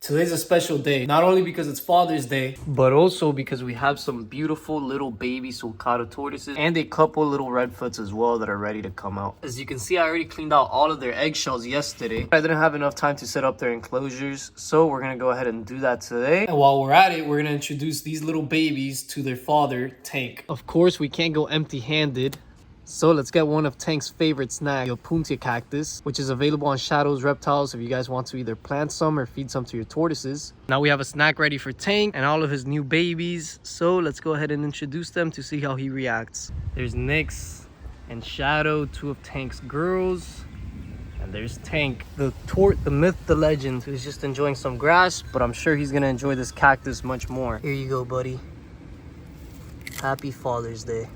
Today's a special day, not only because it's Father's Day, but also because we have some beautiful little baby sulcata tortoises and a couple little redfoots as well that are ready to come out. As you can see, I already cleaned out all of their eggshells yesterday. I didn't have enough time to set up their enclosures, so we're gonna go ahead and do that today. And while we're at it, we're gonna introduce these little babies to their father, Tank. Of course, we can't go empty-handed. So let's get one of Tank's favorite snacks, the puntia cactus, which is available on Shadow's Reptiles if you guys want to either plant some or feed some to your tortoises. Now we have a snack ready for Tank and all of his new babies. So let's go ahead and introduce them to see how he reacts. There's Nyx and Shadow, two of Tank's girls. And there's Tank, the myth, the legend, who's just enjoying some grass, but I'm sure he's gonna enjoy this cactus much more. Here you go, buddy. Happy Father's Day.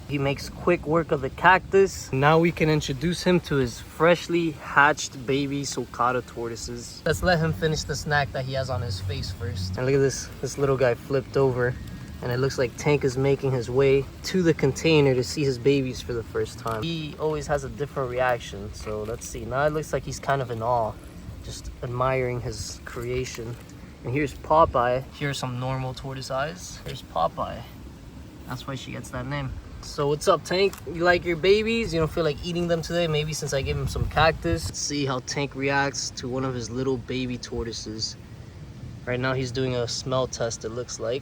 He makes quick work of the cactus. Now we can introduce him to his freshly hatched baby sulcata tortoises. Let's let him finish the snack that he has on his face first. And look at this little guy flipped over. And it looks like Tank is making his way to the container to see his babies for the first time. He always has a different reaction. So let's see. Now it looks like he's kind of in awe, just admiring his creation. And here's Popeye. Here's some normal tortoise eyes. Here's Popeye. That's why she gets that name. So what's up, Tank? You like your babies? You don't feel like eating them today? Maybe since I gave him some cactus. Let's see how Tank reacts to one of his little baby tortoises. Right now he's doing a smell test, it looks like.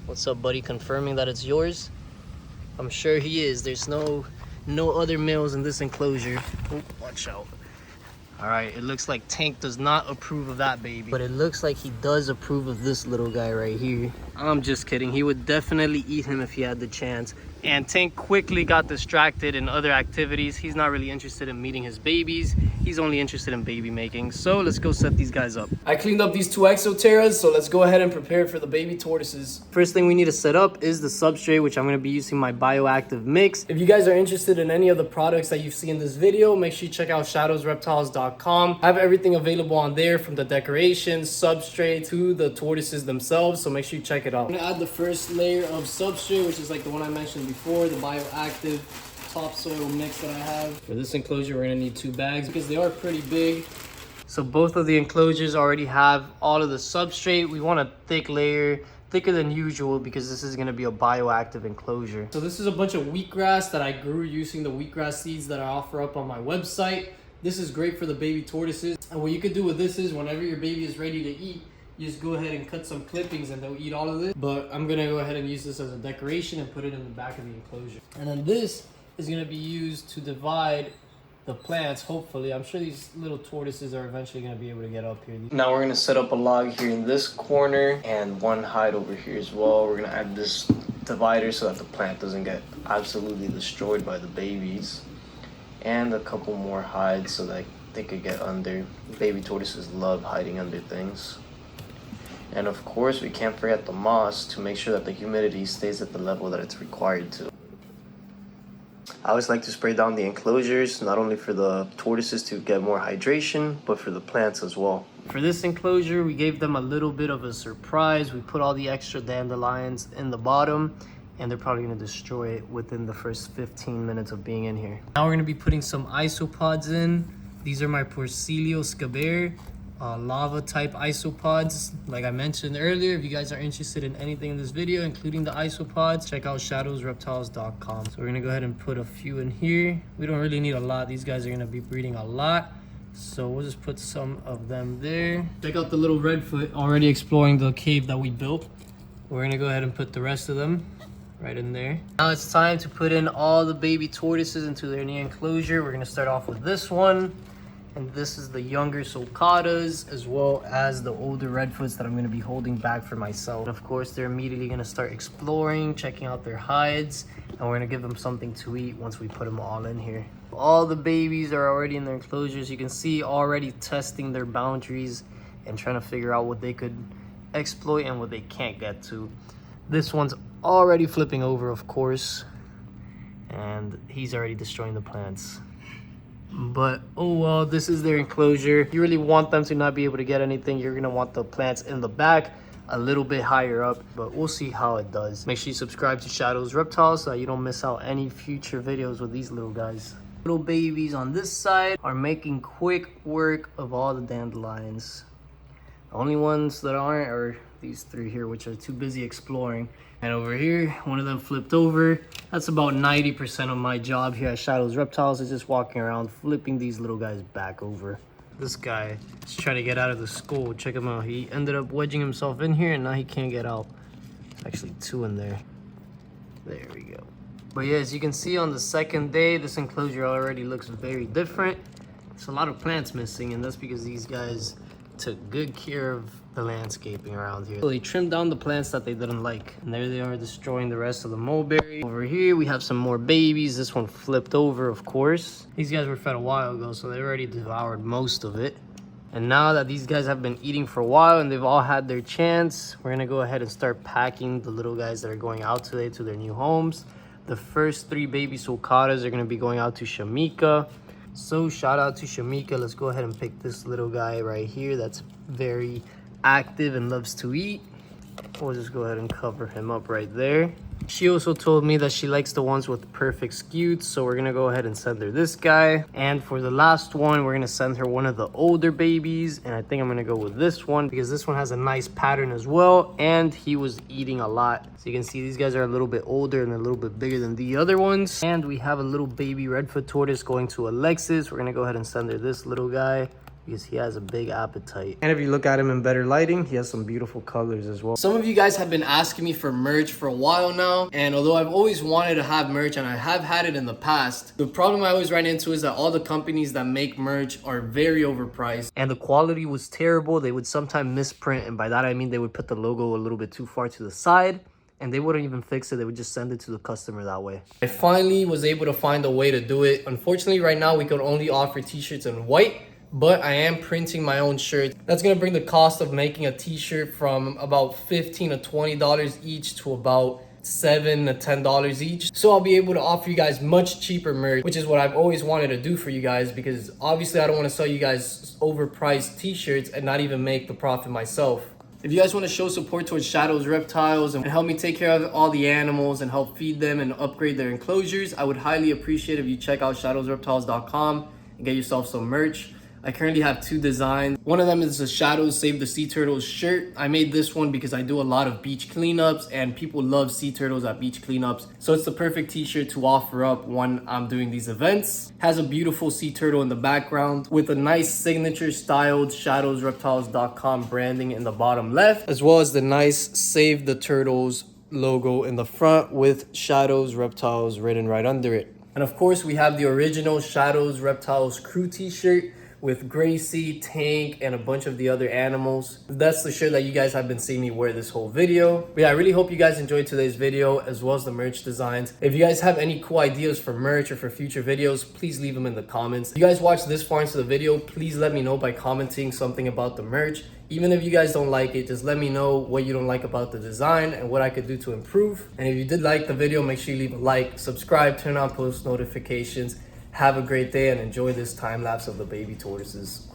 What's up, buddy? Confirming that it's yours? I'm sure he is. There's no other males in this enclosure. Oh, watch out. All right, it looks like Tank does not approve of that baby, but it looks like he does approve of this little guy right here. I'm just kidding. He would definitely eat him if he had the chance. And Tank quickly got distracted in other activities. He's not really interested in meeting his babies. He's only interested in baby making. So let's go set these guys up. I cleaned up these two exoterras, so let's go ahead and prepare for the baby tortoises. First thing we need to set up is the substrate, which I'm going to be using my bioactive mix. If you guys are interested in any of the products that you've seen in this video, make sure you check out shadowsreptiles.com. I have everything available on there, from the decorations, substrate, to the tortoises themselves, so make sure you check it out. I'm going to add the first layer of substrate, which is like the one I mentioned before, the bioactive topsoil mix that I have. For this enclosure, we're gonna need 2 bags because they are pretty big. So both of the enclosures already have all of the substrate. We want a thick layer, thicker than usual, because this is gonna be a bioactive enclosure. So this is a bunch of wheatgrass that I grew using the wheatgrass seeds that I offer up on my website. This is great for the baby tortoises. And what you could do with this is, whenever your baby is ready to eat, you just go ahead and cut some clippings and they'll eat all of this. But I'm gonna go ahead and use this as a decoration and put it in the back of the enclosure. And then this is gonna be used to divide the plants, hopefully. I'm sure these little tortoises are eventually gonna be able to get up here. Now we're gonna set up a log here in this corner and one hide over here as well. We're gonna add this divider so that the plant doesn't get absolutely destroyed by the babies. And a couple more hides so that they could get under. Baby tortoises love hiding under things. And of course, we can't forget the moss to make sure that the humidity stays at the level that it's required to. I always like to spray down the enclosures, not only for the tortoises to get more hydration, but for the plants as well. For this enclosure, we gave them a little bit of a surprise. We put all the extra dandelions in the bottom, and they're probably going to destroy it within the first 15 minutes of being in here. Now we're going to be putting some isopods in. These are my Porcilio scaber. Lava type isopods. Like I mentioned earlier, if you guys are interested in anything in this video, including the isopods, check out shadowsreptiles.com. So we're gonna go ahead and put a few in here. We don't really need a lot. These guys are gonna be breeding a lot, so we'll just put some of them there. Check out the little redfoot already exploring the cave that we built. We're gonna go ahead and put the rest of them right in there. Now it's time to put in all the baby tortoises into their new enclosure. We're gonna start off with this one. And this is the younger sulcatas, as well as the older redfoots that I'm going to be holding back for myself. And of course, they're immediately going to start exploring, checking out their hides, and we're going to give them something to eat once we put them all in here. All the babies are already in their enclosures. You can see already testing their boundaries and trying to figure out what they could exploit and what they can't get to. This one's already flipping over, of course, and he's already destroying the plants. But oh well, this is their enclosure. You really want them to not be able to get anything. You're gonna want the plants in the back. a little bit higher up, but we'll see how it does. Make sure you subscribe to Shadows Reptiles so that you don't miss out any future videos with these little guys. Little babies on this side are making quick work of all the dandelions. The only ones that aren't are these three here, which are too busy exploring. And over here, one of them flipped over. That's about 90% of my job here at Shadows Reptiles, is just walking around flipping these little guys back over. This guy is trying to get out of the school. Check him out. He ended up wedging himself in here and now he can't get out. Actually, two in there. There we go. But yeah, as you can see on the second day, this enclosure already looks very different. There's a lot of plants missing, and that's because these guys took good care of the landscaping around here. So they trimmed down the plants that they didn't like, and there they are destroying the rest of the mulberry. Over here we have some more babies. This one flipped over, of course. These guys were fed a while ago, so they already devoured most of it. And now that these guys have been eating for a while and they've all had their chance, we're gonna go ahead and start packing the little guys that are going out today to their new homes. The first 3 baby sulcatas are gonna be going out to Shamika. So shout out to Shamika. Let's go ahead and pick this little guy right here that's very active and loves to eat. We'll just go ahead and cover him up right there. She also told me that she likes the ones with perfect scutes, so we're gonna go ahead and send her this guy. And for the last one, we're gonna send her one of the older babies, and I think I'm gonna go with this one because this one has a nice pattern as well, and he was eating a lot. So you can see these guys are a little bit older and a little bit bigger than the other ones. And we have a little baby redfoot tortoise going to Alexis. We're gonna go ahead and send her this little guy because he has a big appetite. And if you look at him in better lighting, he has some beautiful colors as well. Some of you guys have been asking me for merch for a while now, and although I've always wanted to have merch and I have had it in the past, the problem I always ran into is that all the companies that make merch are very overpriced and the quality was terrible. They would sometimes misprint, and by that I mean they would put the logo a little bit too far to the side, and they wouldn't even fix it. They would just send it to the customer that way. I finally was able to find a way to do it. Unfortunately, right now we can only offer t-shirts in white, but I am printing my own shirt. That's gonna bring the cost of making a t-shirt from about $15 to $20 each to about $7 to $10 each. So I'll be able to offer you guys much cheaper merch, which is what I've always wanted to do for you guys, because obviously I don't want to sell you guys overpriced t-shirts and not even make the profit myself. If you guys want to show support towards Shadows Reptiles and help me take care of all the animals and help feed them and upgrade their enclosures, I would highly appreciate if you check out shadowsreptiles.com and get yourself some merch. I currently have 2 designs. One of them is the Shadows Save the Sea Turtles shirt. I made this one because I do a lot of beach cleanups and people love sea turtles at beach cleanups. So it's the perfect t-shirt to offer up when I'm doing these events. Has a beautiful sea turtle in the background with a nice signature styled shadowsreptiles.com branding in the bottom left, as well as the nice Save the Turtles logo in the front with Shadows Reptiles written right under it. And of course we have the original Shadows Reptiles crew t-shirt with Gracie, Tank, and a bunch of the other animals. That's the shirt that you guys have been seeing me wear this whole video. But yeah, I really hope you guys enjoyed today's video as well as the merch designs. If you guys have any cool ideas for merch or for future videos, please leave them in the comments. If you guys watched this far into the video, please let me know by commenting something about the merch. Even if you guys don't like it, just let me know what you don't like about the design and what I could do to improve. And if you did like the video, make sure you leave a like, subscribe, turn on post notifications. Have a great day and enjoy this time lapse of the baby tortoises.